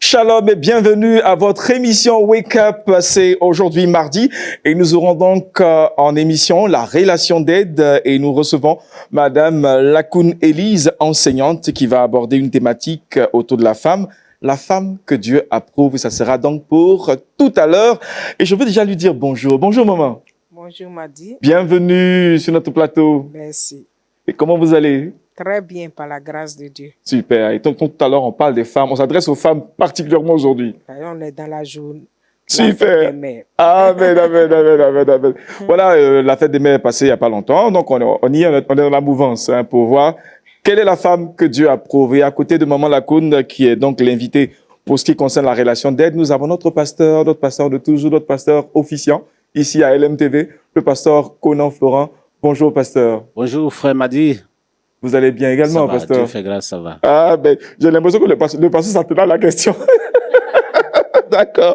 Shalom et bienvenue à votre émission Wake Up. C'est aujourd'hui mardi et nous aurons donc en émission la relation d'aide et nous recevons Madame Lakoun Élise, enseignante, qui va aborder une thématique autour de la femme que Dieu approuve. Et ça sera donc pour tout à l'heure. Et je veux déjà lui dire bonjour. Bonjour maman. Bonjour Madi. Bienvenue sur notre plateau. Merci. Et comment vous allez? Très bien, par la grâce de Dieu. Super. Et donc, tout à l'heure, on parle des femmes. On s'adresse aux femmes particulièrement aujourd'hui. On est dans la journée. Super. Amen, amen. Voilà, la fête des mères est passée il n'y a pas longtemps. Donc, on est dans la mouvance pour voir quelle est la femme que Dieu a approuvée. À côté de Maman Lakoun, qui est donc l'invitée pour ce qui concerne la relation d'aide, nous avons notre pasteur de toujours, notre pasteur officiant, ici à LMTV, le pasteur Conan Florent. Bonjour, pasteur. Bonjour, frère Madi. Vous allez bien également, ça va, pasteur? Dieu fait grâce, ça va. Ah, ben, j'ai l'impression que le pasteur s'attendait à la question. D'accord.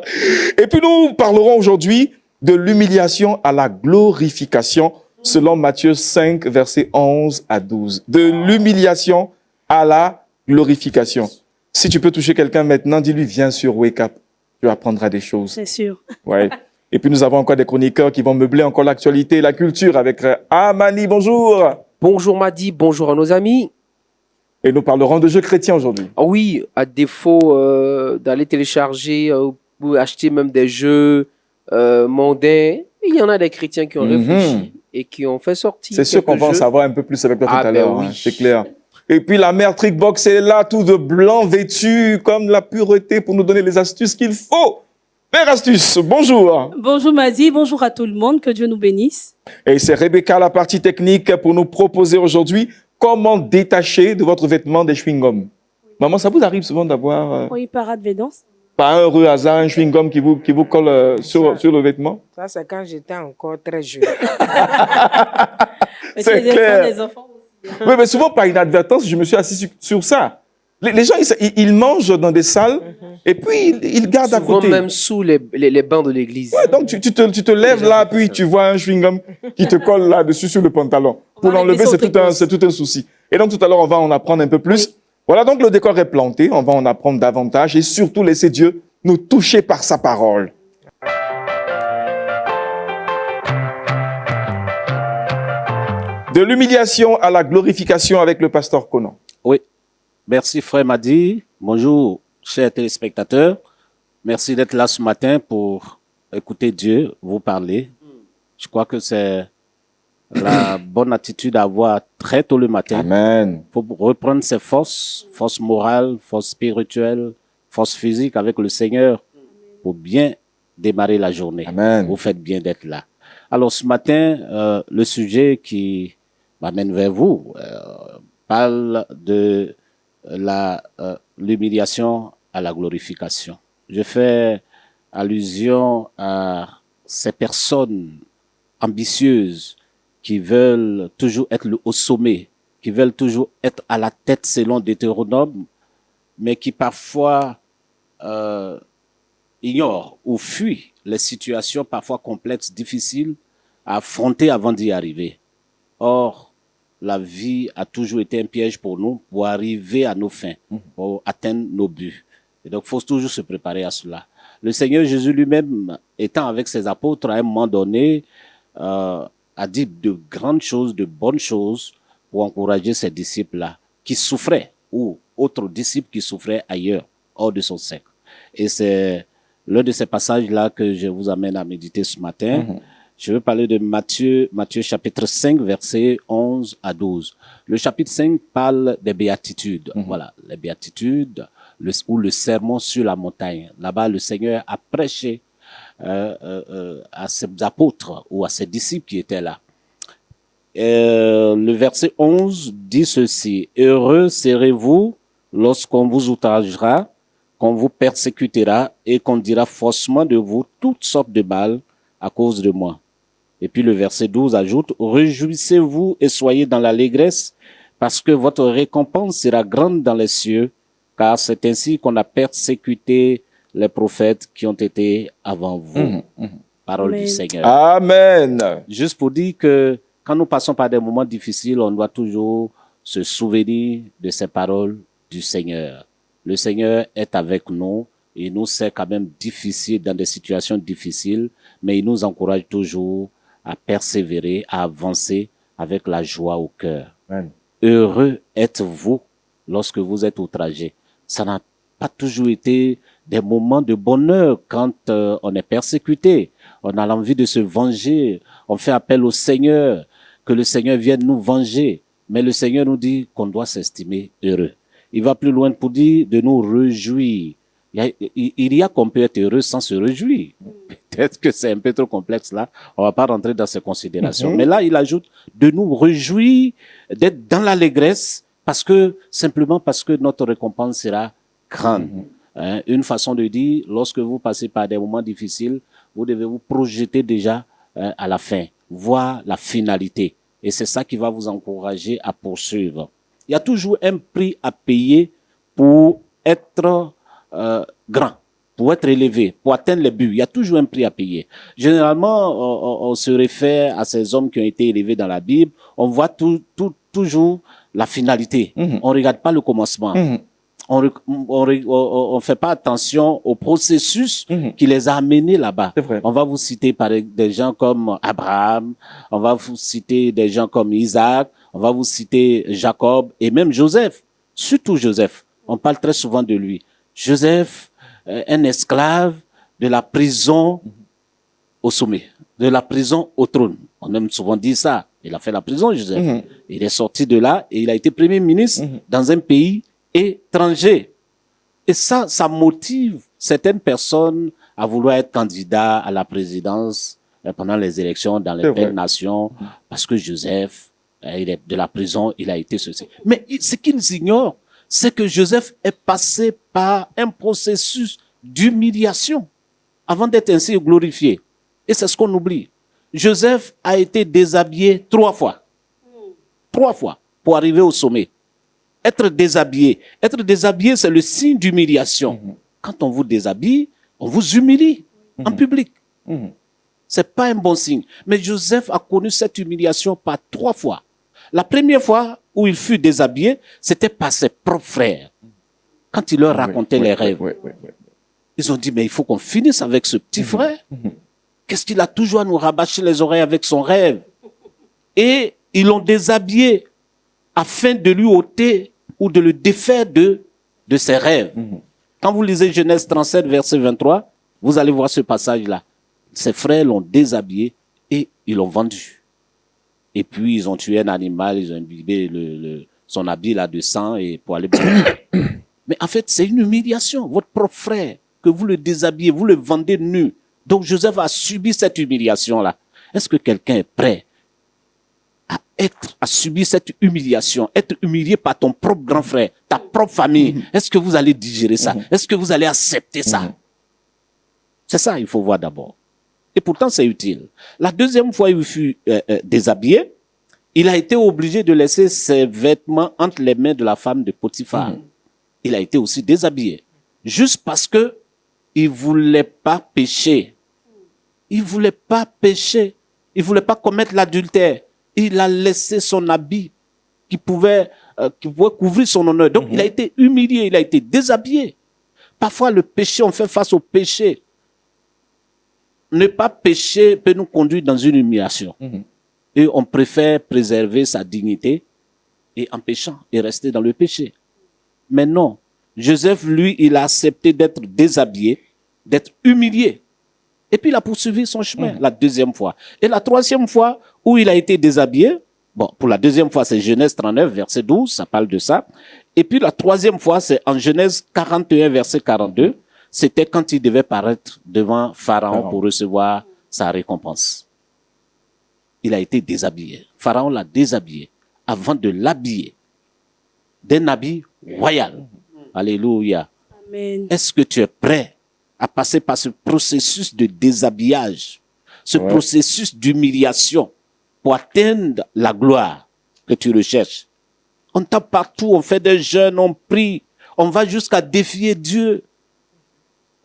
Et puis nous parlerons aujourd'hui de l'humiliation à la glorification, selon Matthieu 5, versets 11 à 12. De l'humiliation à la glorification. Si tu peux toucher quelqu'un maintenant, dis-lui, viens sur Wake Up. Tu apprendras des choses. C'est sûr. Ouais. Et puis nous avons encore des chroniqueurs qui vont meubler encore l'actualité et la culture avec Amani. Bonjour. Bonjour Madi, bonjour à nos amis. Et nous parlerons de jeux chrétiens aujourd'hui. Oui, à défaut d'aller télécharger ou acheter même des jeux mondains, il y en a des chrétiens qui ont réfléchi et qui ont fait sortir. C'est sûr qu'on va en savoir un peu plus avec toi tout à l'heure, oui. C'est clair. Et puis la mère Trickbox est là, tout de blanc vêtu, comme la pureté, pour nous donner les astuces qu'il faut. Mère Astuce, bonjour. Bonjour Madi, bonjour à tout le monde, que Dieu nous bénisse. Et c'est Rebecca, la partie technique, pour nous proposer aujourd'hui comment détacher de votre vêtement des chewing-gums. Maman, ça vous arrive souvent d'avoir, Oui, parade védance. par un heureux hasard, un chewing-gum qui vous colle sur le vêtement? Ça, c'est quand j'étais encore très jeune. C'est clair. Les enfants aussi. Oui, mais souvent, par inadvertance, je me suis assis sur ça. Les gens, ils mangent dans des salles et puis ils gardent à Souvent côté. même sous les bancs de l'église. Ouais, donc tu te lèves là, puis tu vois un chewing-gum qui te colle là-dessus sur le pantalon. Pour l'enlever, c'est tout un souci. Et donc tout à l'heure, on va en apprendre un peu plus. Oui. Voilà, donc le décor est planté, on va en apprendre davantage et surtout laisser Dieu nous toucher par sa parole. De l'humiliation à la glorification avec le pasteur Conan. Oui. Merci, frère Madi. Bonjour, chers téléspectateurs. Merci d'être là ce matin pour écouter Dieu vous parler. Je crois que c'est la bonne attitude à avoir très tôt le matin. Amen. Pour reprendre ses forces morales, forces spirituelles, forces physiques avec le Seigneur pour bien démarrer la journée. Amen. Vous faites bien d'être là. Alors ce matin, le sujet qui m'amène vers vous parle de l'humiliation à la glorification. Je fais allusion à ces personnes ambitieuses qui veulent toujours être au sommet, qui veulent toujours être à la tête selon Deutéronome, mais qui parfois ignorent ou fuient les situations parfois complexes, difficiles à affronter avant d'y arriver. Or, la vie a toujours été un piège pour nous, pour arriver à nos fins, pour atteindre nos buts. Et donc, il faut toujours se préparer à cela. Le Seigneur Jésus lui-même, étant avec ses apôtres, à un moment donné, a dit de grandes choses, de bonnes choses pour encourager ses disciples-là, qui souffraient, ou autres disciples qui souffraient ailleurs, hors de son cercle. Et c'est l'un de ces passages-là que je vous amène à méditer ce matin. Je veux parler de Matthieu chapitre 5, versets 11 à 12. Le chapitre 5 parle des béatitudes. Voilà, les béatitudes, ou le sermon sur la montagne. Là-bas, le Seigneur a prêché à ses apôtres ou à ses disciples qui étaient là. Le verset 11 dit ceci: « Heureux serez-vous lorsqu'on vous outragera, qu'on vous persécutera et qu'on dira faussement de vous toutes sortes de mal à cause de moi. » Et puis le verset 12 ajoute: « Réjouissez-vous et soyez dans l'allégresse, parce que votre récompense sera grande dans les cieux, car c'est ainsi qu'on a persécuté les prophètes qui ont été avant vous. Parole Amen. du Seigneur. Amen. Juste pour dire que quand nous passons par des moments difficiles, on doit toujours se souvenir de ces paroles du Seigneur. Le Seigneur est avec nous. Il nous sait quand même difficile dans des situations difficiles, mais il nous encourage toujours à persévérer, à avancer avec la joie au cœur. Amen. Heureux êtes-vous lorsque vous êtes outragé. Ça n'a pas toujours été des moments de bonheur quand on est persécuté. On a l'envie de se venger. On fait appel au Seigneur, que le Seigneur vienne nous venger. Mais le Seigneur nous dit qu'on doit s'estimer heureux. Il va plus loin pour dire de nous réjouir. Il y a qu'on peut être heureux sans se réjouir. Peut-être que c'est un peu trop complexe là. On va pas rentrer dans ces considérations. Mais là, il ajoute de nous réjouir, d'être dans l'allégresse, simplement parce que notre récompense sera grande. Hein, une façon de dire, lorsque vous passez par des moments difficiles, vous devez vous projeter déjà à la fin, voir la finalité. Et c'est ça qui va vous encourager à poursuivre. Il y a toujours un prix à payer pour être grand, pour être élevé, pour atteindre les buts. Il y a toujours un prix à payer. Généralement, on se réfère à ces hommes qui ont été élevés dans la Bible. On voit toujours la finalité. On regarde pas le commencement. On fait pas attention au processus qui les a amenés là-bas. C'est vrai. On va vous citer des gens comme Abraham, on va vous citer des gens comme Isaac, on va vous citer Jacob et même Joseph. Surtout Joseph. On parle très souvent de lui. Joseph, un esclave de la prison au sommet, de la prison au trône. On aime souvent dire ça. Il a fait la prison, Joseph. Il est sorti de là et il a été premier ministre dans un pays étranger. Et ça motive certaines personnes à vouloir être candidat à la présidence pendant les élections dans les belles nations, parce que Joseph, il est de la prison, il a été ceci. Mais ce qu'ils ignorent, c'est que Joseph est passé par un processus d'humiliation avant d'être ainsi glorifié. Et c'est ce qu'on oublie. Joseph a été déshabillé 3 fois. 3 fois pour arriver au sommet. Être déshabillé, c'est le signe d'humiliation. Quand on vous déshabille, on vous humilie en public. C'est pas un bon signe. Mais Joseph a connu cette humiliation par 3 fois. La première fois où il fut déshabillé, c'était par ses propres frères. Quand il leur racontait les rêves. Ils ont dit, mais il faut qu'on finisse avec ce petit frère. Qu'est-ce qu'il a toujours à nous rabâcher les oreilles avec son rêve? Et ils l'ont déshabillé afin de lui ôter ou de le défaire de ses rêves. Quand vous lisez Genèse 37, verset 23, vous allez voir ce passage-là. Ses frères l'ont déshabillé et ils l'ont vendu. Et puis, ils ont tué un animal, ils ont imbibé son habit là de sang et pour aller... Mais en fait, c'est une humiliation. Votre propre frère, que vous le déshabillez, vous le vendez nu. Donc, Joseph a subi cette humiliation-là. Est-ce que quelqu'un est prêt à subir cette humiliation, être humilié par ton propre grand frère, ta propre famille? Est-ce que vous allez digérer ça? Est-ce que vous allez accepter ça? C'est ça, il faut voir d'abord. Et pourtant, c'est utile. La deuxième fois, il fut déshabillé. Il a été obligé de laisser ses vêtements entre les mains de la femme de Potiphar. Il a été aussi déshabillé. Juste parce que il voulait pas pécher. Il voulait pas pécher. Il voulait pas commettre l'adultère. Il a laissé son habit qui pouvait couvrir son honneur. Donc, il a été humilié, il a été déshabillé. Parfois, le péché, on fait face au péché. Ne pas pécher peut nous conduire dans une humiliation. Et on préfère préserver sa dignité et en péchant et rester dans le péché. Mais non, Joseph, lui, il a accepté d'être déshabillé, d'être humilié. Et puis il a poursuivi son chemin la deuxième fois. Et la troisième fois où il a été déshabillé, bon, pour la deuxième fois, c'est Genèse 39, verset 12, ça parle de ça. Et puis la troisième fois, c'est en Genèse 41, verset 42. C'était quand il devait paraître devant Pharaon pour recevoir sa récompense. Il a été déshabillé. Pharaon l'a déshabillé avant de l'habiller d'un habit royal. Alléluia. Amen. Est-ce que tu es prêt à passer par ce processus de déshabillage, ce processus d'humiliation pour atteindre la gloire que tu recherches? On tape partout, on fait des jeûnes, on prie, on va jusqu'à défier Dieu.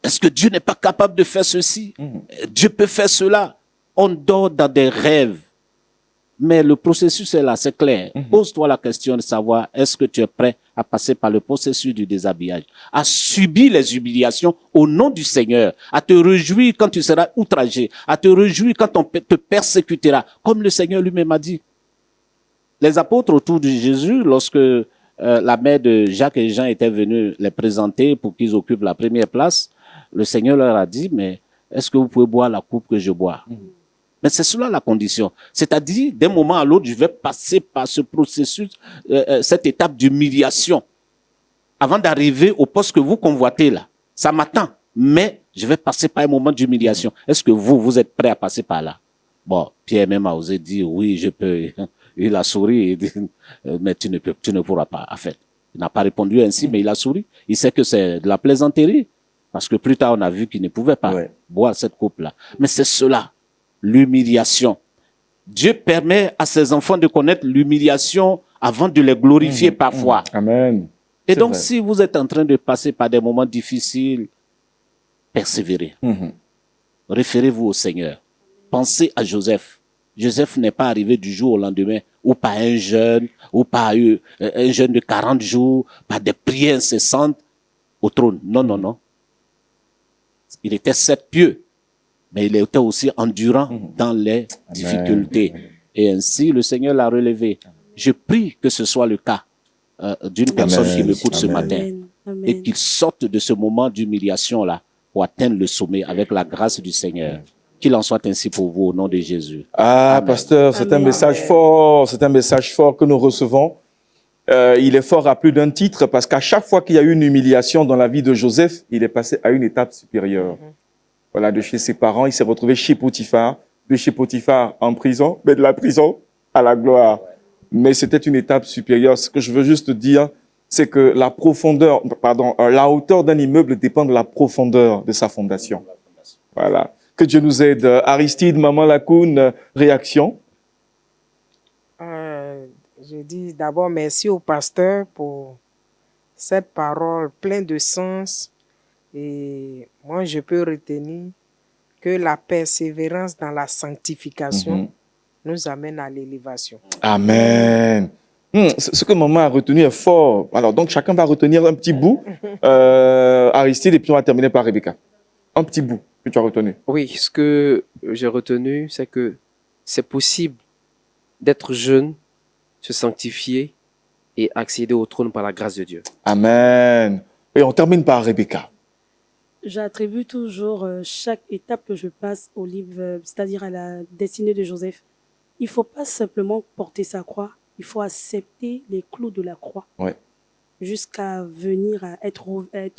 Est-ce que Dieu n'est pas capable de faire ceci? Dieu peut faire cela. On dort dans des rêves. Mais le processus est là, c'est clair. Pose-toi la question de savoir, est-ce que tu es prêt à passer par le processus du déshabillage, à subir les humiliations au nom du Seigneur, à te réjouir quand tu seras outragé, à te réjouir quand on te persécutera, comme le Seigneur lui-même a dit. Les apôtres autour de Jésus, lorsque la mère de Jacques et Jean était venue les présenter pour qu'ils occupent la première place, le Seigneur leur a dit, mais est-ce que vous pouvez boire la coupe que je bois? Mais c'est cela la condition. C'est-à-dire, d'un moment à l'autre, je vais passer par ce processus, cette étape d'humiliation, avant d'arriver au poste que vous convoitez là. Ça m'attend, mais je vais passer par un moment d'humiliation. Est-ce que vous êtes prêt à passer par là? Bon, Pierre même a osé dire, oui, je peux. Il a souri et dit, mais tu ne pourras pas. En fait, il n'a pas répondu ainsi, mais il a souri. Il sait que c'est de la plaisanterie, parce que plus tard, on a vu qu'il ne pouvait pas boire cette coupe-là. Mais c'est cela, l'humiliation. Dieu permet à ses enfants de connaître l'humiliation avant de les glorifier parfois. Amen. Et C'est donc, vrai. si vous êtes en train de passer par des moments difficiles, persévérez. Référez-vous au Seigneur. Pensez à Joseph. Joseph n'est pas arrivé du jour au lendemain, ou par un jeûne, ou par un jeûne de 40 jours, par des prières incessantes au trône. Non, non, non. Il était certes pieux, mais il était aussi endurant dans les difficultés. Et ainsi, le Seigneur l'a relevé. Je prie que ce soit le cas d'une personne qui m'écoute ce matin, Amen. Amen. et qu'il sorte de ce moment d'humiliation-là pour atteindre le sommet avec la grâce du Seigneur. Qu'il en soit ainsi pour vous au nom de Jésus. Ah, Amen. pasteur, c'est un Amen. message fort, c'est un message fort que nous recevons. Il est fort à plus d'un titre parce qu'à chaque fois qu'il y a eu une humiliation dans la vie de Joseph, il est passé à une étape supérieure. Voilà, de chez ses parents, il s'est retrouvé chez Potiphar, de chez Potiphar en prison, mais de la prison à la gloire. Mais c'était une étape supérieure. Ce que je veux juste dire, c'est que la la hauteur d'un immeuble dépend de la profondeur de sa fondation. Voilà. Que Dieu nous aide. Aristide, Maman Lacoune, réaction? Je dis d'abord merci au pasteur pour cette parole pleine de sens. Et moi, je peux retenir que la persévérance dans la sanctification nous amène à l'élévation. Amen. Ce que maman a retenu est fort. Alors, donc, chacun va retenir un petit bout. Aristide, et puis on va terminer par Rebecca. Un petit bout que tu as retenu. Oui, ce que j'ai retenu, c'est que c'est possible d'être jeune, se sanctifier et accéder au trône par la grâce de Dieu. Amen. Et on termine par Rebecca. J'attribue toujours chaque étape que je passe au livre, c'est-à-dire à la destinée de Joseph. Il faut pas simplement porter sa croix, il faut accepter les clous de la croix Ouais. jusqu'à venir à être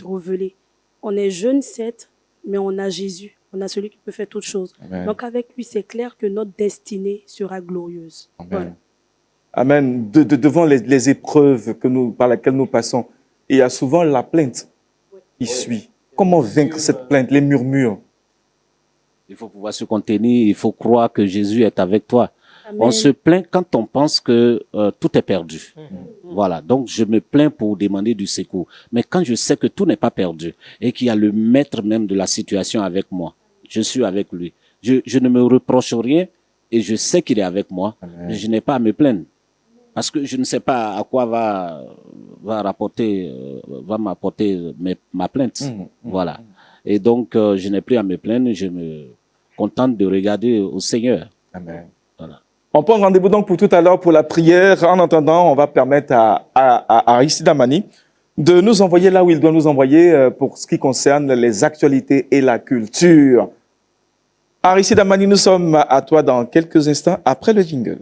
révélé. On est jeune, certes, mais on a Jésus, on a celui qui peut faire toutes choses. Amen. Donc avec lui, c'est clair que notre destinée sera glorieuse. Amen. Voilà. Amen. Devant les épreuves par lesquelles nous passons, il y a souvent la plainte qui suit. Comment vaincre cette plainte, les murmures? Il faut pouvoir se contenir, il faut croire que Jésus est avec toi. Amen. On se plaint quand on pense que tout est perdu. Voilà, donc je me plains pour demander du secours. Mais quand je sais que tout n'est pas perdu et qu'il y a le maître même de la situation avec moi, je suis avec lui. Je ne me reproche rien et je sais qu'il est avec moi. Amen. Mais je n'ai pas à me plaindre. Parce que je ne sais pas à quoi va m'apporter ma plainte. Voilà. Et donc, je n'ai plus à me plaindre, je me contente de regarder au Seigneur. Amen. Voilà. On prend rendez-vous donc pour tout à l'heure pour la prière. En attendant, on va permettre à Aristide Amani de nous envoyer là où il doit nous envoyer pour ce qui concerne les actualités et la culture. Aristide Amani, nous sommes à toi dans quelques instants après le jingle.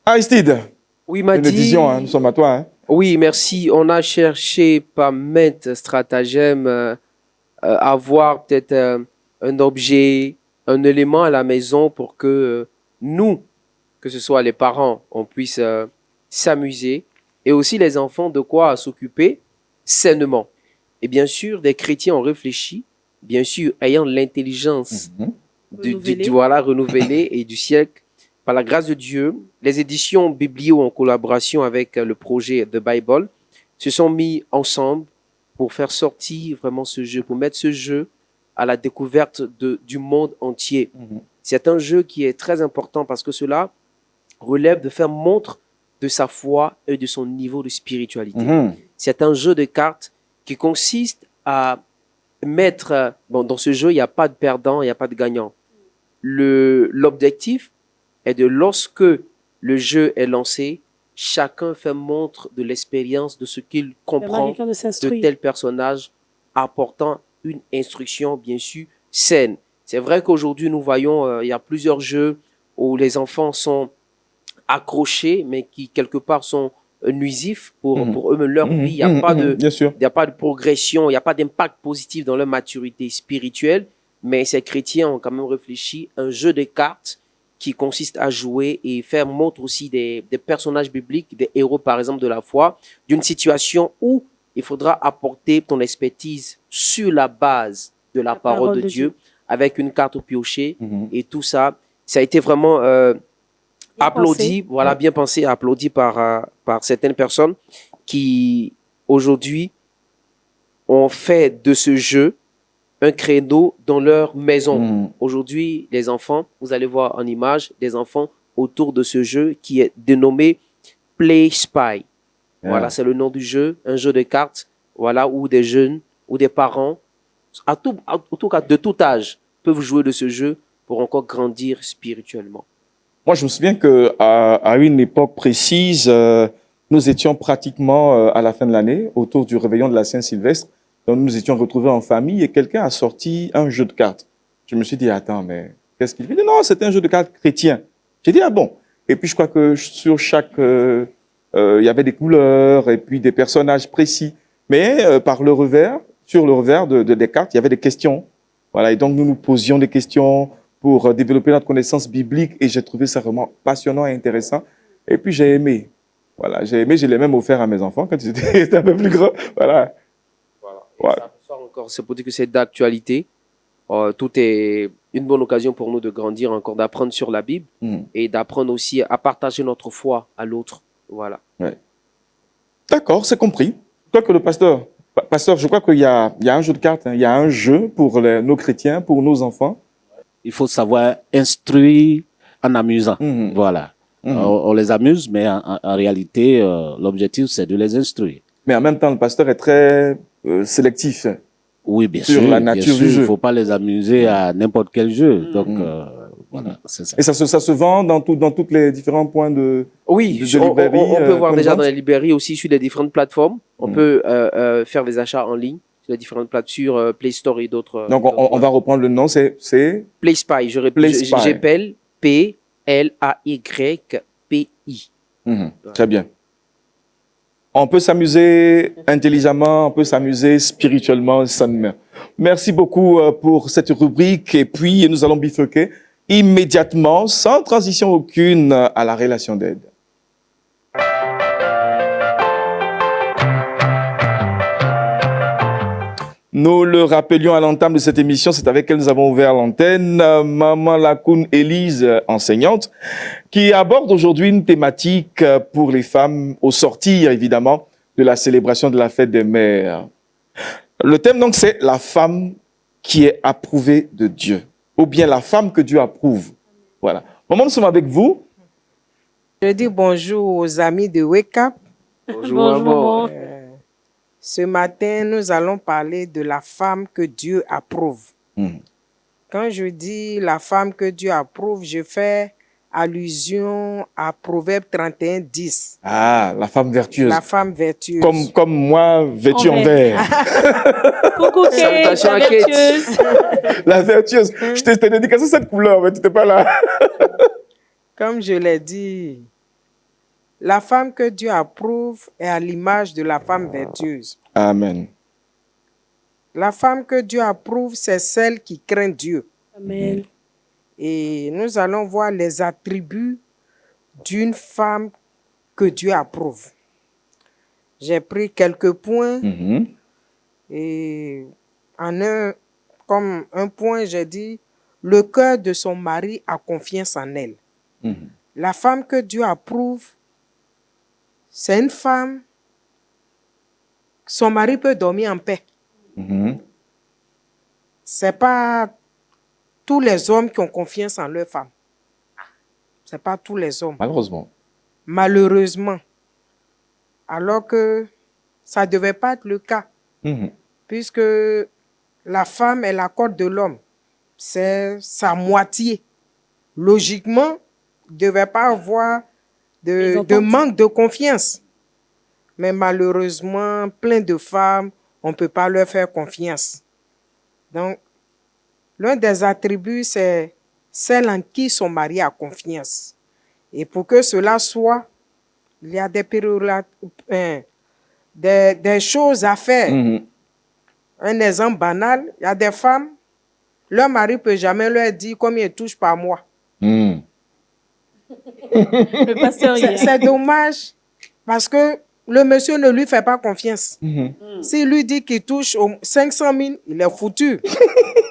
Aristide, Oui, une Madi. vision, hein, nous sommes à toi. Hein. Oui, merci. On a cherché par maintes stratagèmes avoir peut-être un objet, un élément à la maison pour que nous, que ce soit les parents, on puisse s'amuser et aussi les enfants de quoi s'occuper sainement. Et bien sûr, des chrétiens ont réfléchi, bien sûr, ayant l'intelligence Renouvelé. voilà, renouvelé et du siècle. Par la grâce de Dieu, les éditions Biblio en collaboration avec le projet The Bible se sont mis ensemble pour faire sortir vraiment ce jeu, pour mettre ce jeu à la découverte du monde entier. C'est un jeu qui est très important parce que cela relève de faire montre de sa foi et de son niveau de spiritualité. C'est un jeu de cartes qui consiste à mettre... Bon, dans ce jeu, il n'y a pas de perdant, il n'y a pas de gagnant. L'objectif est de, lorsque le jeu est lancé, chacun fait montre de l'expérience de ce qu'il comprend Quelqu'un de de s'instruire. tel personnage, apportant une instruction, bien sûr, saine. C'est vrai qu'aujourd'hui, nous voyons, il y a plusieurs jeux où les enfants sont accrochés, mais qui, quelque part, sont nuisifs pour eux, leur vie. Il n'y a pas de... Bien sûr. Il n'y a pas de progression, il n'y a pas d'impact positif dans leur maturité spirituelle, mais ces chrétiens ont quand même réfléchi à un jeu de cartes qui consiste à jouer et faire montre aussi des personnages bibliques, des héros par exemple de la foi, d'une situation où il faudra apporter ton expertise sur la base de la parole de Dieu, avec une carte au piocher et tout ça. Ça a été vraiment applaudi, voilà, bien pensé, applaudi par certaines personnes qui aujourd'hui ont fait de ce jeu un créneau dans leur maison. Aujourd'hui, les enfants, vous allez voir en image des enfants autour de ce jeu qui est dénommé Play Spy. Voilà, c'est le nom du jeu, un jeu de cartes, voilà, où des jeunes ou des parents, en tout cas de tout âge, peuvent jouer de ce jeu pour encore grandir spirituellement. Moi, je me souviens que à une époque précise, nous étions pratiquement à la fin de l'année, autour du réveillon de la Saint-Sylvestre. Donc, nous étions retrouvés en famille et quelqu'un a sorti un jeu de cartes. Je me suis dit, attends, mais qu'est-ce qu'il fait? Il dit, non, c'était un jeu de cartes chrétien. J'ai dit, ah bon? Et puis, je crois que sur chaque, il y avait des couleurs et puis des personnages précis. Mais par le revers, sur le revers des cartes, il y avait des questions. Voilà. Et donc, nous nous posions des questions pour développer notre connaissance biblique et j'ai trouvé ça vraiment passionnant et intéressant. Et puis, j'ai aimé. Voilà. J'ai aimé, je l'ai même offert à mes enfants quand ils étaient un peu plus grands. Voilà. Ouais. Ça encore, c'est pour dire que c'est d'actualité. Tout est une bonne occasion pour nous de grandir encore, d'apprendre sur la Bible et d'apprendre aussi à partager notre foi à l'autre. Voilà. Ouais. D'accord, c'est compris. Je crois que le pasteur, je crois qu'il y a un jeu de cartes, hein. Il y a un jeu pour nos chrétiens, pour nos enfants. Il faut savoir instruire en amusant. Voilà. On les amuse, mais en réalité, l'objectif, c'est de les instruire. Mais en même temps, le pasteur est très sélectif. Oui, bien sur sûr. la nature du jeu. Il ne faut pas les amuser à n'importe quel jeu. Donc, voilà, c'est ça. Et ça se vend dans tous les différents points de librairie. On peut voir déjà dans les librairies aussi sur les différentes plateformes. On peut faire des achats en ligne sur les différentes plateformes, sur Play Store et d'autres. Donc, on va reprendre le nom, c'est Play Spy. J'appelle P-L-A-Y-P-I. Très bien. On peut s'amuser intelligemment, on peut s'amuser spirituellement, sanement. Merci beaucoup pour cette rubrique et puis nous allons bifurquer immédiatement, sans transition aucune, à la relation d'aide. Nous le rappelions à l'entame de cette émission, c'est avec elle que nous avons ouvert l'antenne, Maman Lakoun Élise, enseignante, qui aborde aujourd'hui une thématique pour les femmes au sortir, évidemment, de la célébration de la fête des mères. Le thème, donc, c'est la femme qui est approuvée de Dieu, ou bien la femme que Dieu approuve. Voilà. Maman, nous sommes avec vous. Je dis bonjour aux amis de Wake Up. Bonjour, maman. Ce matin, nous allons parler de la femme que Dieu approuve. Quand je dis la femme que Dieu approuve, je fais allusion à Proverbe 31, 10. Ah, la femme vertueuse. La femme vertueuse. Comme moi, vêtue en vert. Coucou, Kate, la vertueuse. La vertueuse. Je t'ai dédicacé cette couleur, mais tu n'étais pas là. Comme je l'ai dit, la femme que Dieu approuve est à l'image de la femme vertueuse. Amen. La femme que Dieu approuve, c'est celle qui craint Dieu. Amen. Et nous allons voir les attributs d'une femme que Dieu approuve. J'ai pris quelques points et comme un point, j'ai dit le cœur de son mari a confiance en elle. Mhm. La femme que Dieu approuve, c'est une femme, son mari peut dormir en paix. Mhm. C'est pas tous les hommes qui ont confiance en leur femme. C'est pas tous les hommes. Malheureusement. Malheureusement. Alors que ça ne devait pas être le cas. Mhm. Puisque la femme est la corde de l'homme. C'est sa moitié. Logiquement, il ne devait pas avoir de manque de confiance. Mais malheureusement, plein de femmes, on ne peut pas leur faire confiance. Donc, l'un des attributs, c'est celle en qui son mari a confiance. Et pour que cela soit, il y a des choses à faire. Mhm. Un exemple banal, il y a des femmes, leur mari ne peut jamais leur dire combien il touche par mois. Mhm. Le pasteur hier. C'est dommage parce que le monsieur ne lui fait pas confiance. Mhm. S'il lui dit qu'il touche 500 000, il est foutu.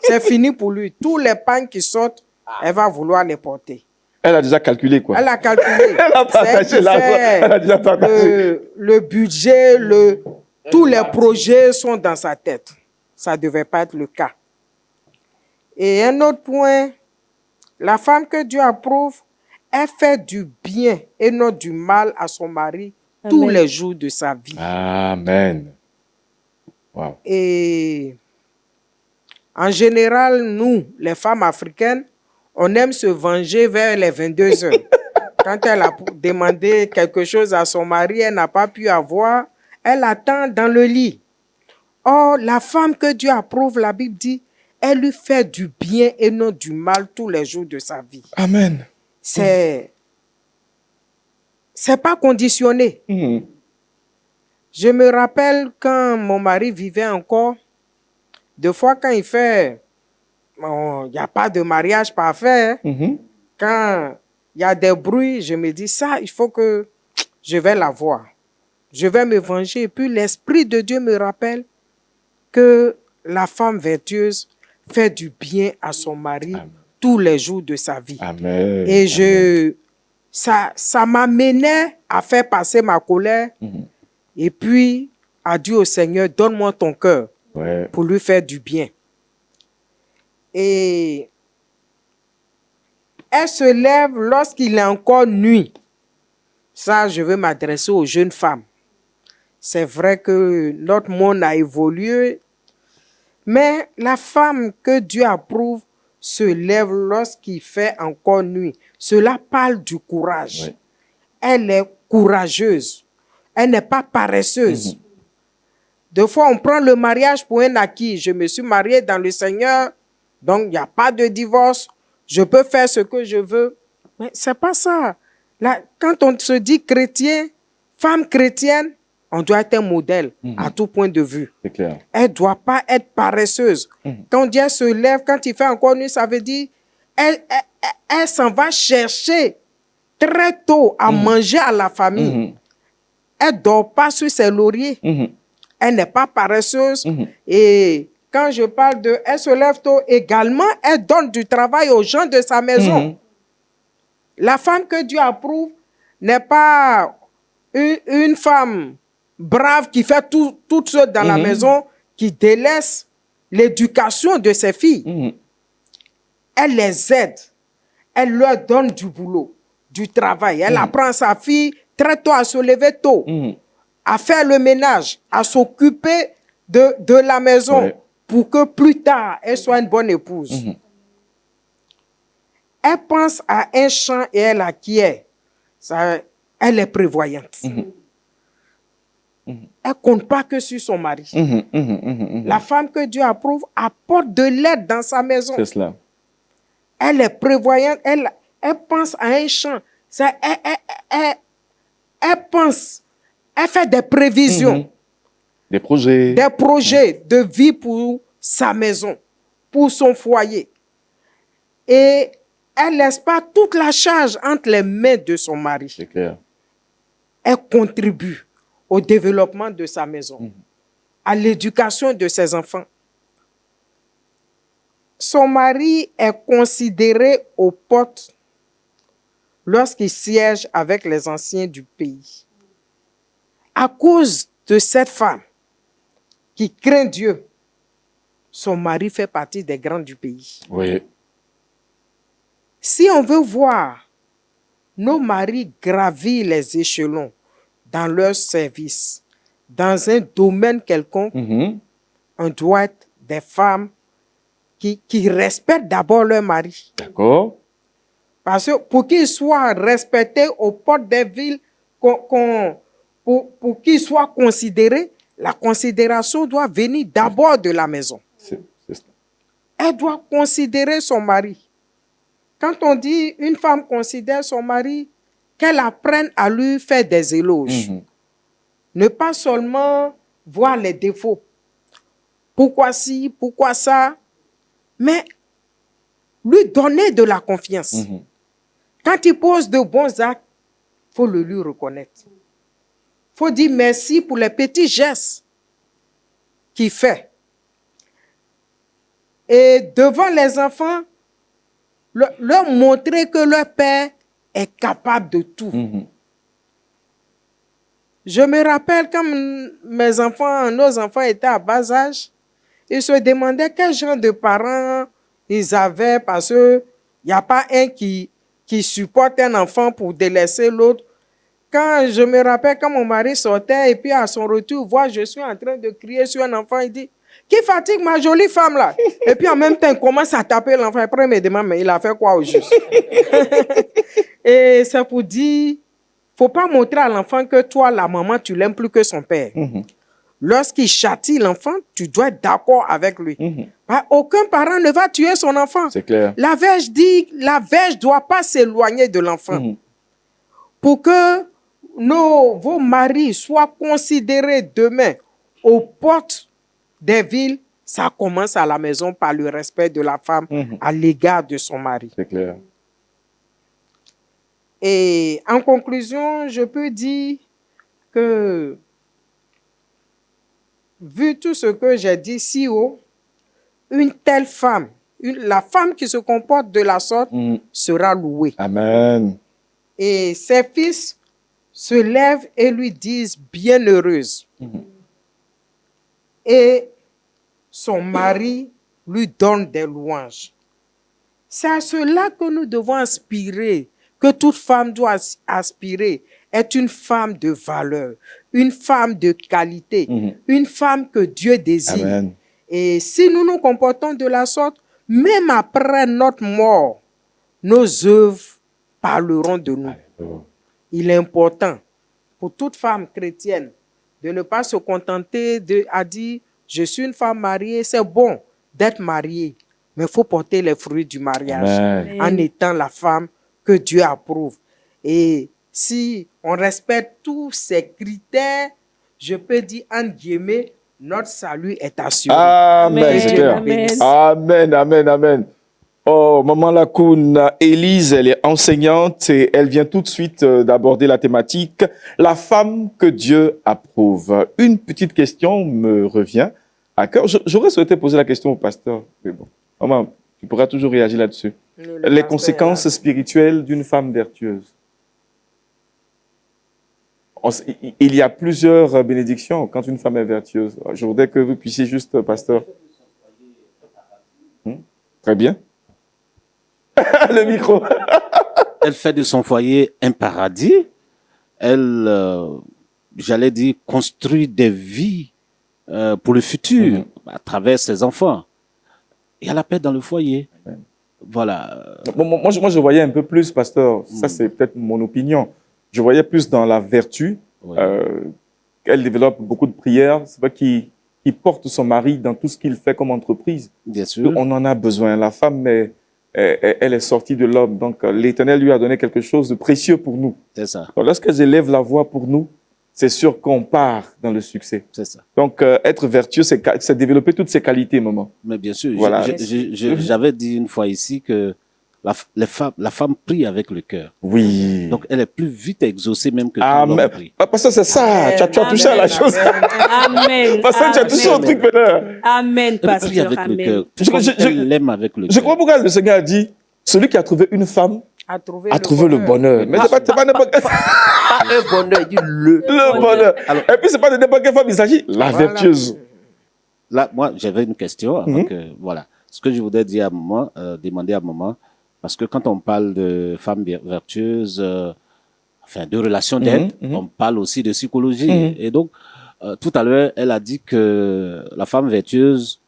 C'est fini pour lui. Tous les pagnes qui sortent, elle va vouloir les porter. Elle a déjà calculé, quoi. Elle a calculé. Elle a partagé C'est elle qui l'argent. fait Elle a déjà partagé. le budget, tous les projets sont dans sa tête. Ça ne devait pas être le cas. Et un autre point, la femme que Dieu approuve, elle fait du bien et non du mal à son mari tous Amen. les jours de sa vie. Amen. Wow. Et en général, nous, les femmes africaines, on aime se venger vers les 22 heures. Quand elle a demandé quelque chose à son mari, elle n'a pas pu avoir, elle attend dans le lit. Or, la femme que Dieu approuve, la Bible dit, elle lui fait du bien et non du mal tous les jours de sa vie. Amen. C'est pas conditionné. Mhm. Je me rappelle quand mon mari vivait encore, des fois quand il fait, il n'y a pas de mariage parfait, hein. Mhm. Quand il y a des bruits, je me dis ça, il faut que je vais l'avoir. Je vais me venger. Et puis l'Esprit de Dieu me rappelle que la femme vertueuse fait du bien à son mari Amen. tous les jours de sa vie. Amen. Et ça m'amenait à faire passer ma colère Mhm. et puis à dire au Seigneur, donne-moi ton cœur Ouais. pour lui faire du bien. Et elle se lève lorsqu'il est encore nuit. Ça, je veux m'adresser aux jeunes femmes. C'est vrai que notre monde a évolué, mais la femme que Dieu approuve se lève lorsqu'il fait encore nuit. Cela parle du courage. Ouais. Elle est courageuse. Elle n'est pas paresseuse. Des fois, on prend le mariage pour un acquis. Je me suis mariée dans le Seigneur, donc il n'y a pas de divorce. Je peux faire ce que je veux. Mais ce n'est pas ça. Là, quand on se dit chrétien, femme chrétienne, on doit être un modèle à tout point de vue. C'est clair. Elle ne doit pas être paresseuse. Quand Dieu se lève, quand il fait encore nuit, ça veut dire elle s'en va chercher très tôt à manger à la famille. Mhm. Elle ne dort pas sur ses lauriers. Mhm. Elle n'est pas paresseuse. Et quand je parle de elle se lève tôt également, elle donne du travail aux gens de sa maison. Mhm. La femme que Dieu approuve n'est pas une femme brave qui fait toute seule dans la maison, qui délaisse l'éducation de ses filles. Mhm. Elle les aide. Elle leur donne du boulot, du travail. Elle apprend à sa fille très tôt à se lever tôt, Mhm. à faire le ménage, à s'occuper de la maison, Ouais. pour que plus tard, elle soit une bonne épouse. Elle pense à un champ et elle acquiert. Ça, elle est prévoyante. Elle ne compte pas que sur son mari. Mhm. Mhm. Mhm. La femme que Dieu approuve apporte de l'aide dans sa maison. C'est cela. Elle est prévoyante. Elle pense à un champ. Ça, elle pense. Elle fait des prévisions. Des projets. Des projets de vie pour sa maison, pour son foyer. Et elle ne laisse pas toute la charge entre les mains de son mari. C'est clair. Elle contribue au développement de sa maison, à l'éducation de ses enfants. son mari est considéré aux portes lorsqu'il siège avec les anciens du pays. À cause de cette femme qui craint Dieu, son mari fait partie des grands du pays. Oui. Si on veut voir nos maris gravir les échelons dans leur service, dans un domaine quelconque, on doit être des femmes qui respectent d'abord leur mari. D'accord. Parce que pour qu'ils soient respectés aux portes des villes, pour qu'ils soient considérés, la considération doit venir d'abord de la maison. C'est ça. Elle doit considérer son mari. Quand on dit une femme considère son mari, qu'elle apprenne à lui faire des éloges. Ne pas seulement voir les défauts. Pourquoi ci, pourquoi ça, mais lui donner de la confiance. Quand il pose de bons actes, il faut le lui reconnaître. Il faut dire merci pour les petits gestes qu'il fait. Et devant les enfants, leur montrer que leur père est capable de tout. Je me rappelle quand nos enfants étaient à bas âge, ils se demandaient quel genre de parents ils avaient parce qu'il n'y a pas un qui supporte un enfant pour délaisser l'autre. Quand je me rappelle quand mon mari sortait et puis à son retour, voit je suis en train de crier sur un enfant, il dit « Qui fatigue ma jolie femme là ?» Et puis en même temps, il commence à taper l'enfant. Après, il me demande « Mais il a fait quoi au juste ?» Et c'est pour dire, faut pas montrer à l'enfant que toi, la maman, tu l'aimes plus que son père. Lorsqu'il châtie l'enfant, tu dois être d'accord avec lui. Aucun parent ne va tuer son enfant. C'est clair. La Vierge dit, la Vierge ne doit pas s'éloigner de l'enfant. Pour que vos maris soient considérés demain aux portes des villes, ça commence à la maison par le respect de la femme à l'égard de son mari. C'est clair. Et en conclusion, je peux dire que, vu tout ce que j'ai dit si haut, une telle femme, la femme qui se comporte de la sorte, sera louée. Amen. Et ses fils se lèvent et lui disent bienheureuse. Et son mari lui donne des louanges. C'est à cela que nous devons aspirer, que toute femme doit aspirer, être une femme de valeur, une femme de qualité, une femme que Dieu désire. Amen. Et si nous nous comportons de la sorte, même après notre mort, nos œuvres parleront de nous. Il est important pour toute femme chrétienne de ne pas se contenter à dire « Je suis une femme mariée, c'est bon d'être mariée, mais il faut porter les fruits du mariage en étant la femme que Dieu approuve. » Et si on respecte tous ces critères, je peux dire en guillemets, notre salut est assuré. Amen. C'est clair. Amen, amen, amen. Oh, Maman Lakoun, Élise, elle est enseignante et elle vient tout de suite d'aborder la thématique « La femme que Dieu approuve ». Une petite question me revient à cœur. J'aurais souhaité poser la question au pasteur. Mais bon, maman, tu pourras toujours réagir là-dessus. Les conséquences spirituelles d'une femme vertueuse. Il y a plusieurs bénédictions quand une femme est vertueuse. Je voudrais que vous puissiez juste, pasteur. Très bien. Le micro. Elle fait de son foyer un paradis. Elle, j'allais dire, construit des vies pour le futur à travers ses enfants. Il y a la paix dans le foyer. Voilà. Moi, je voyais un peu plus, pasteur. Ça, c'est peut-être mon opinion. Je voyais plus dans la vertu. Elle développe beaucoup de prières. C'est vrai qu'il porte son mari dans tout ce qu'il fait comme entreprise. Bien sûr. On en a besoin. La femme, elle est sortie de l'homme. Donc, l'Éternel lui a donné quelque chose de précieux pour nous. C'est ça. Lorsqu'elles élèvent la voix pour nous, c'est sûr qu'on part dans le succès. C'est ça. Donc, être vertueux, c'est développer toutes ces qualités, maman. Mais bien sûr. Voilà. J'avais dit une fois ici que la femme prie avec le cœur. Oui. Donc, elle est plus vite exaucée même que quand Amen. l'homme prie. Parce que c'est ça. Amen. Tu as touché à la Amen. chose. Amen. Parce que tu as touché au truc maintenant. Amen, Elle prie pasteur. avec le Amen. cœur. Je- Elle l'aime avec le Je cœur. crois pourquoi le Seigneur a dit celui qui a trouvé une femme A trouvé a trouvé le bonheur. Mais c'est pas n'importe quelle Pas un bonheur, il dit le bonheur. Et puis c'est pas de n'importe quelle femme, il s'agit la Voilà. vertueuse. Là, moi, j'avais une question avant Mhm. que, voilà. Ce que je voudrais dire à maman, demander à maman, parce que quand on parle de femmes vertueuses, enfin, de relations d'aide, Mhm, mhm. on parle aussi de psychologie. Mhm. Et donc, tout à l'heure, elle a dit que la femme vertueuse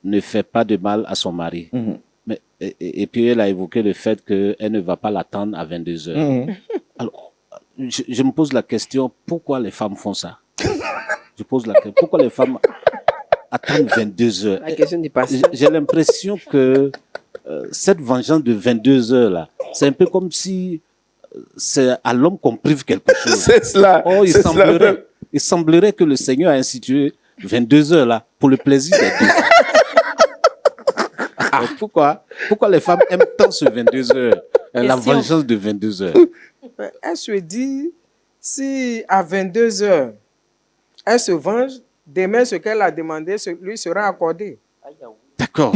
ne fait pas de mal à son mari. Mhm. Mais, et puis, elle a évoqué le fait qu'elle ne va pas l'attendre à 22 heures. Mhm. Alors, je me pose la question, pourquoi les femmes font ça? Je pose la question, pourquoi les femmes attendent 22 heures? La question n'est pas ça. J'ai l'impression que cette vengeance de 22 heures là, c'est un peu comme si c'est à l'homme qu'on prive quelque chose. C'est cela. Oh, C'est cela. il semblerait que le Seigneur a institué 22 heures là pour le plaisir des deux. Alors, pourquoi les femmes aiment tant ce 22 heures, la Question. vengeance de 22 heures? Elle se dit, si à 22 heures, elle se venge, demain, ce qu'elle a demandé lui sera accordé. D'accord.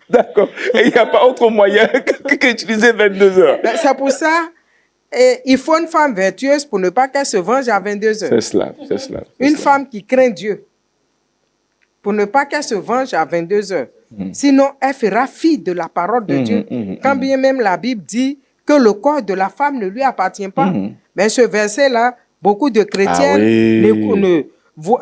D'accord. Et il n'y a pas autre moyen qu'utiliser 22 heures. Ben, c'est pour ça, il faut une femme vertueuse pour ne pas qu'elle se venge à 22 heures. C'est cela. C'est cela. c'est Une cela. femme qui craint Dieu pour ne pas qu'elle se venge à 22 heures. Sinon, elle fera fi de la parole de Dieu. Quand bien même la Bible dit que le corps de la femme ne lui appartient pas. Mais ce verset-là, beaucoup de chrétiens Ah oui.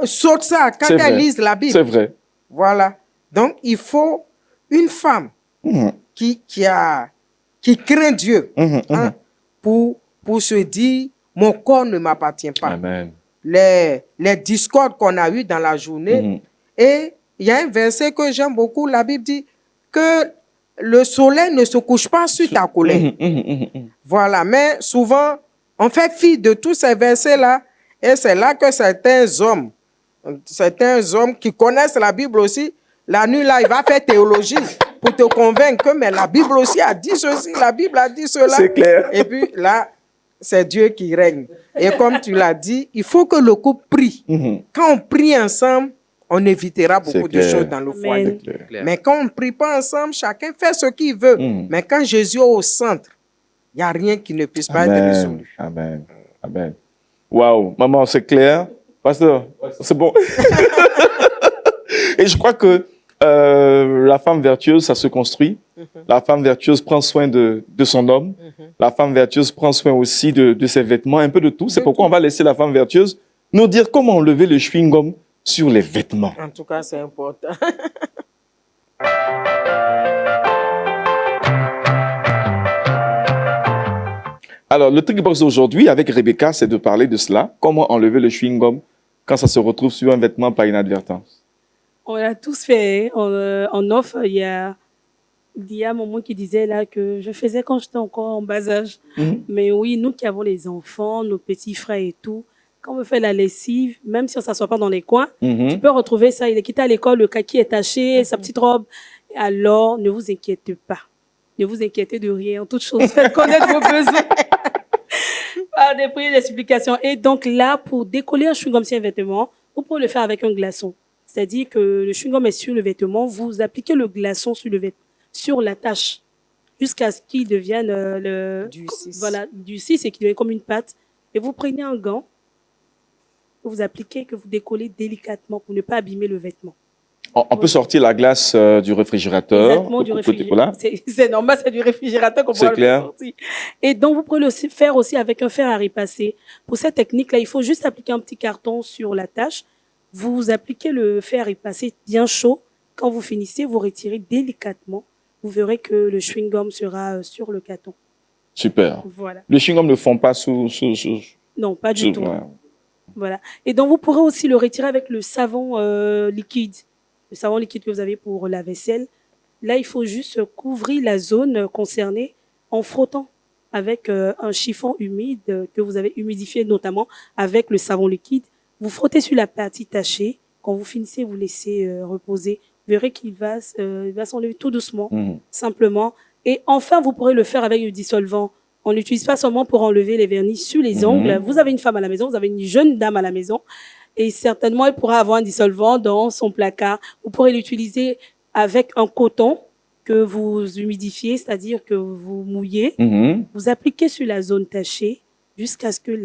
sautent ça quand C'est elles vrai. lisent la Bible. C'est vrai. Voilà. Donc, il faut une femme Mhm. qui craint Dieu Mhm, hein, pour se dire, mon corps ne m'appartient pas. Amen. Les discordes qu'on a eues dans la journée. Mhm. Et il y a un verset que j'aime beaucoup, la Bible dit que le soleil ne se couche pas sur ta colère. Mhm, mhm, mhm, mhm. Voilà, mais souvent, on fait fi de tous ces versets-là, et c'est là que certains hommes qui connaissent la Bible aussi, la nuit là, il va faire théologie pour te convaincre que mais la Bible aussi a dit ceci, la Bible a dit cela. C'est clair. Et puis là, c'est Dieu qui règne. Et comme tu l'as dit, il faut que le couple prie. Mhm. Quand on prie ensemble, on évitera C'est beaucoup de clair. choses dans le Amen. foyer. Clair. Mais quand on ne prie pas ensemble, chacun fait ce qu'il veut. Mhm. Mais quand Jésus est au centre, il n'y a rien qui ne puisse pas être Amen. résolu. Amen. Amen. Waouh, maman, c'est clair. Pasteur, c'est bon. Et je crois que la femme vertueuse, ça se construit. La femme vertueuse prend soin de son homme. La femme vertueuse prend soin aussi de ses vêtements, un peu de tout. C'est pourquoi on va laisser la femme vertueuse nous dire comment enlever le chewing-gum sur les vêtements. En tout cas, c'est important. Alors, le truc box aujourd'hui avec Rebecca, c'est de parler de cela. Comment enlever le chewing-gum quand ça se retrouve sur un vêtement par inadvertance. On l'a tous fait. En off, il y a maman qui disait là que je faisais quand j'étais encore en bas âge. Mhm. Mais oui, nous qui avons les enfants, nos petits frères et tout, quand on fait la lessive, même si on ne s'assoit pas dans les coins, Mhm. tu peux retrouver ça. Il est quitté à l'école, le kaki est taché, sa petite robe. Alors, ne vous inquiétez pas. Ne vous inquiétez de rien. En toute chose, faites connaître vos besoins. Par des prières, des supplications. Et donc là, pour décoller un chewing-gum sur un vêtement, vous pouvez le faire avec un glaçon. C'est-à-dire que le chewing-gum est sur le vêtement, vous appliquez le glaçon sur la tache jusqu'à ce qu'il devienne Du 6. voilà, du 6 et qu'il devienne comme une pâte. Et vous prenez un gant, vous appliquez, que vous décollez délicatement pour ne pas abîmer le vêtement. On peut sortir la glace du réfrigérateur. Exactement, du Voilà. réfrigérateur. C'est normal, c'est du réfrigérateur qu'on C'est pourra le clair. sortir. Et donc, vous pouvez le faire aussi avec un fer à repasser. Pour cette technique-là, il faut juste appliquer un petit carton sur la tâche. Vous appliquez le fer à repasser bien chaud. Quand vous finissez, vous retirez délicatement. Vous verrez que le chewing-gum sera sur le carton. Super. Voilà. Le chewing-gum ne fond pas sous Non, pas du tout. ouais. Voilà. Et donc, vous pourrez aussi le retirer avec le savon liquide. Le savon liquide que vous avez pour la vaisselle. Là, il faut juste couvrir la zone concernée en frottant avec un chiffon humide que vous avez humidifié notamment avec le savon liquide. Vous frottez sur la partie tachée. Quand vous finissez, vous laissez reposer. vous verrez qu'il va, il va s'enlever tout doucement, simplement. Et enfin, vous pourrez le faire avec du dissolvant. On l'utilise pas seulement pour enlever les vernis sur les ongles. Vous avez une femme à la maison, vous avez une jeune dame à la maison, et certainement, elle pourra avoir un dissolvant dans son placard. Vous pourrez l'utiliser avec un coton que vous humidifiez, c'est-à-dire que vous mouillez. Vous appliquez sur la zone tachée jusqu'à ce que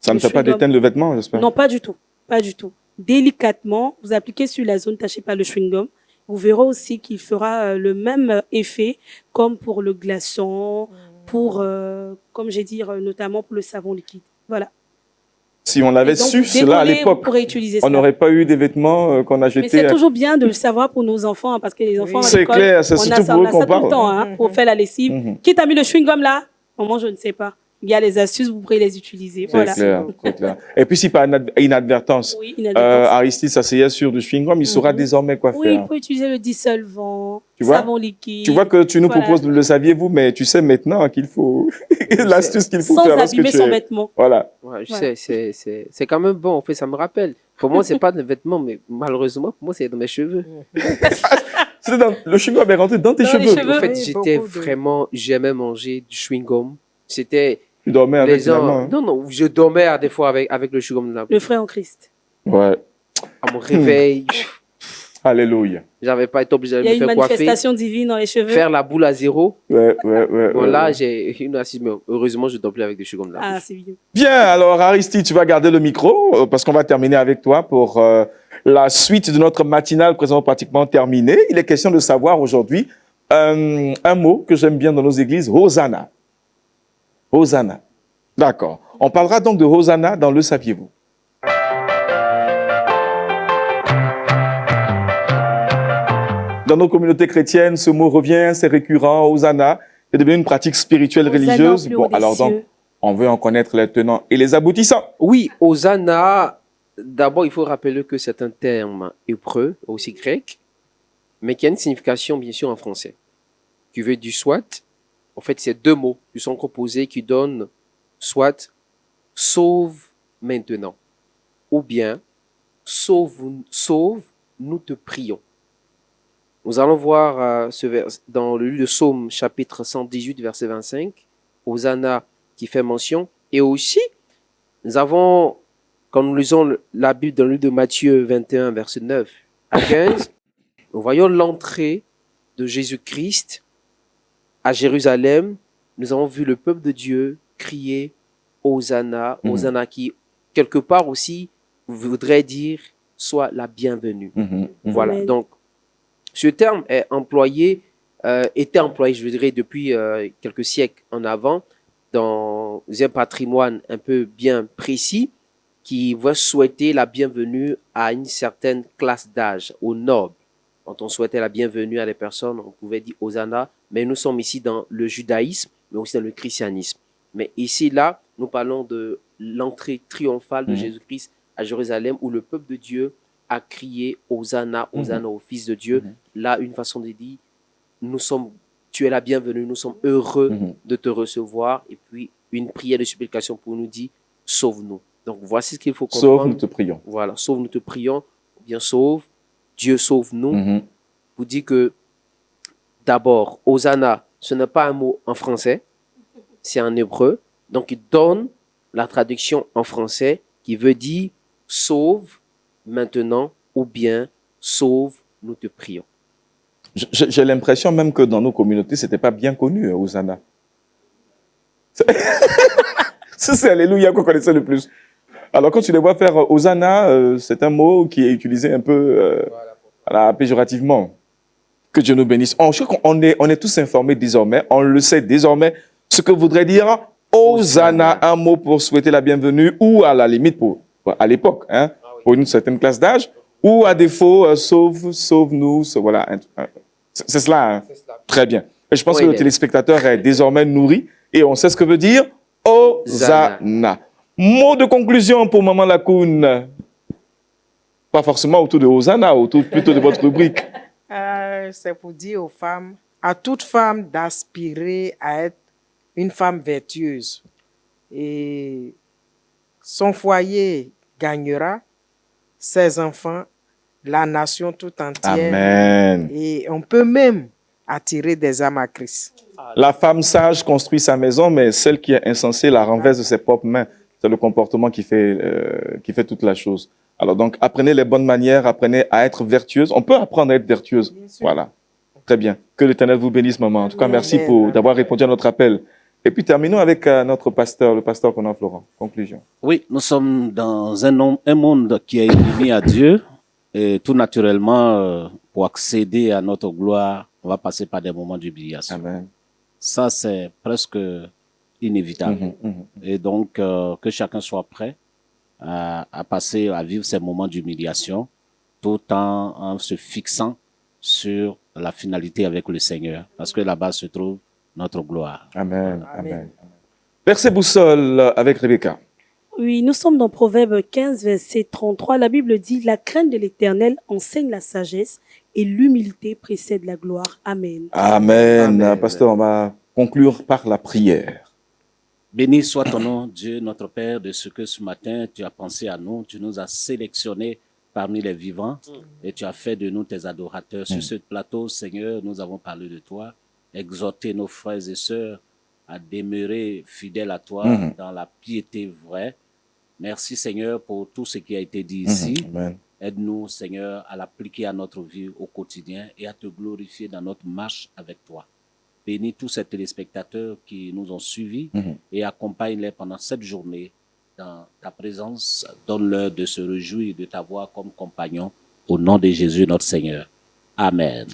Ça ne fait pas d'éteindre le vêtement, j'espère? Non, pas du tout. Pas du tout. Délicatement, vous appliquez sur la zone tachée par le chewing-gum. Vous verrez aussi qu'il fera le même effet comme pour le glaçon, pour, comme j'ai dit, notamment pour le savon liquide. Voilà. Si on l'avait su cela à l'époque, on n'aurait pas eu des vêtements qu'on a jetés. Mais c'est toujours bien de le savoir pour nos enfants, hein, parce que les enfants, c'est clair, c'est surtout pour eux qu'on parle. Tout le temps, hein, pour faire la lessive. Qui t'a mis le chewing-gum là? Maman, je ne sais pas. Il y a les astuces, vous pourrez les utiliser. Voilà. C'est clair. Et puis, si par inadvertance, Aristide s'asseyait sur du chewing-gum, il saura désormais quoi faire. Oui, il peut utiliser le dissolvant, savon liquide. Tu vois que tu nous proposes, le saviez-vous, mais tu sais maintenant qu'il faut l'astuce qu'il faut sans faire. Sans abîmer son vêtement. Voilà. Ouais, je sais, c'est quand même bon. En fait, ça me rappelle. Pour moi, c'est pas des vêtements, mais malheureusement, pour moi, c'est dans mes cheveux. Le chewing-gum est rentré dans tes cheveux. En fait, j'aimais manger du chewing-gum. C'était. Tu dormais avec maman, hein? Non, je dormais des fois avec le chewing-gum là. Le frère en Christ. Ouais. À mon réveil. Alléluia. J'avais pas été obligé de me faire coiffer. Il y a une manifestation divine dans les cheveux. Faire la boule à zéro. Ouais. Bon, là, j'ai une assise, mais heureusement, je dors plus avec des chewing-gum là. Ah, c'est bien. Bien, alors Aristide, tu vas garder le micro parce qu'on va terminer avec toi pour la suite de notre matinale présent pratiquement terminée. Il est question de savoir aujourd'hui un mot que j'aime bien dans nos églises, Hosanna. Hosanna. D'accord. On parlera donc de Hosanna dans Le Saviez-vous. Dans nos communautés chrétiennes, ce mot revient, c'est récurrent, Hosanna. C'est devenu une pratique spirituelle religieuse. Bon, alors donc, on veut en connaître les tenants et les aboutissants. Oui, Hosanna, d'abord, il faut rappeler que c'est un terme hébreu, aussi grec, mais qui a une signification, bien sûr, en français, qui veut dire soit. En fait, c'est deux mots qui sont composés qui donnent soit sauve maintenant ou bien sauve, nous te prions. Nous allons voir ce vers dans le livre de Psaume chapitre 118 verset 25, Hosanna qui fait mention, et aussi nous avons, quand nous lisons la Bible dans le livre de Matthieu 21 verset 9 à 15, nous voyons l'entrée de Jésus-Christ à Jérusalem. Nous avons vu le peuple de Dieu crier Hosanna, Hosanna qui, quelque part aussi, voudrait dire soit la bienvenue. Voilà, Amen. donc, ce terme est employé, était employé, je dirais, depuis quelques siècles en avant, dans un patrimoine un peu bien précis, qui va souhaiter la bienvenue à une certaine classe d'âge, aux nobles. Quand on souhaitait la bienvenue à des personnes, on pouvait dire Hosanna, mais nous sommes ici dans le judaïsme, mais aussi dans le christianisme. Mais ici, là, nous parlons de l'entrée triomphale de Jésus-Christ à Jérusalem, où le peuple de Dieu a crié Hosanna, Hosanna au Fils de Dieu. Là, une façon de dire, tu es la bienvenue, nous sommes heureux de te recevoir. Et puis, une prière de supplication pour nous dire, sauve-nous. Donc, voici ce qu'il faut comprendre. Sauve, nous te prions. Voilà, sauve, nous te prions. Ou bien sauve, Dieu sauve-nous. Vous dit que, d'abord, Hosanna, ce n'est pas un mot en français, c'est en hébreu. Donc, il donne la traduction en français qui veut dire sauve maintenant ou bien sauve, nous te prions. J'ai l'impression même que dans nos communautés, c'était pas bien connu, Hosanna. C'est Alléluia qu'on connaissait le plus. Alors, quand tu les vois faire Hosanna, c'est un mot qui est utilisé un peu péjorativement. Que Dieu nous bénisse. Je crois qu'on est tous informés désormais, on le sait désormais, ce que voudrait dire Hosanna, un mot pour souhaiter la bienvenue, ou à la limite, à l'époque, hein, pour une certaine classe d'âge, ou à défaut, sauve-nous, voilà. C'est cela, hein. Très bien. Et je pense que le téléspectateur est désormais nourri et on sait ce que veut dire Hosanna. Mot de conclusion pour Maman Lacoune. Pas forcément autour de Hosanna, plutôt de votre rubrique. C'est pour dire aux femmes, à toute femme d'aspirer à être une femme vertueuse. Et son foyer gagnera, ses enfants la nation tout entière. Amen. Et on peut même attirer des âmes à Christ. La femme sage construit sa maison, mais celle qui est insensée la renverse de ses propres mains. C'est le comportement qui fait toute la chose. Alors donc, apprenez les bonnes manières, apprenez à être vertueuse. On peut apprendre à être vertueuse. Voilà. Très bien. Que l'Éternel vous bénisse, maman. En tout cas, merci d'avoir répondu à notre appel. Et puis, terminons avec notre pasteur, le pasteur Conan Florent. Conclusion. Oui, nous sommes dans un monde qui est uni à Dieu. Et tout naturellement, pour accéder à notre gloire, on va passer par des moments d'humiliation. Amen. Ça, c'est presque inévitable. Et donc, que chacun soit prêt à passer, à vivre ces moments d'humiliation, tout en se fixant sur la finalité avec le Seigneur. Parce que là-bas se trouve notre gloire. Amen. Amen. Verset boussole avec Rebecca. Oui, nous sommes dans Proverbe 15, verset 33. La Bible dit « La crainte de l'Éternel enseigne la sagesse et l'humilité précède la gloire. Amen. » Amen. Amen. Pasteur, on va conclure par la prière. Béni soit ton nom, Dieu, notre Père, de ce que ce matin tu as pensé à nous. Tu nous as sélectionnés parmi les vivants et tu as fait de nous tes adorateurs. Sur ce plateau, Seigneur, nous avons parlé de toi, exhorté nos frères et sœurs à demeurer fidèles à toi dans la piété vraie. Merci, Seigneur, pour tout ce qui a été dit ici. Amen. Aide-nous, Seigneur, à l'appliquer à notre vie au quotidien et à te glorifier dans notre marche avec toi. Bénis tous ces téléspectateurs qui nous ont suivis et accompagne-les pendant cette journée dans ta présence. Donne-leur de se réjouir de t'avoir comme compagnon au nom de Jésus notre Seigneur. Amen.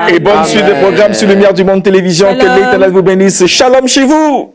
Et bonne suite de programmes sur Lumière du Monde Télévision. Que l'Éternel vous bénisse. Shalom chez vous.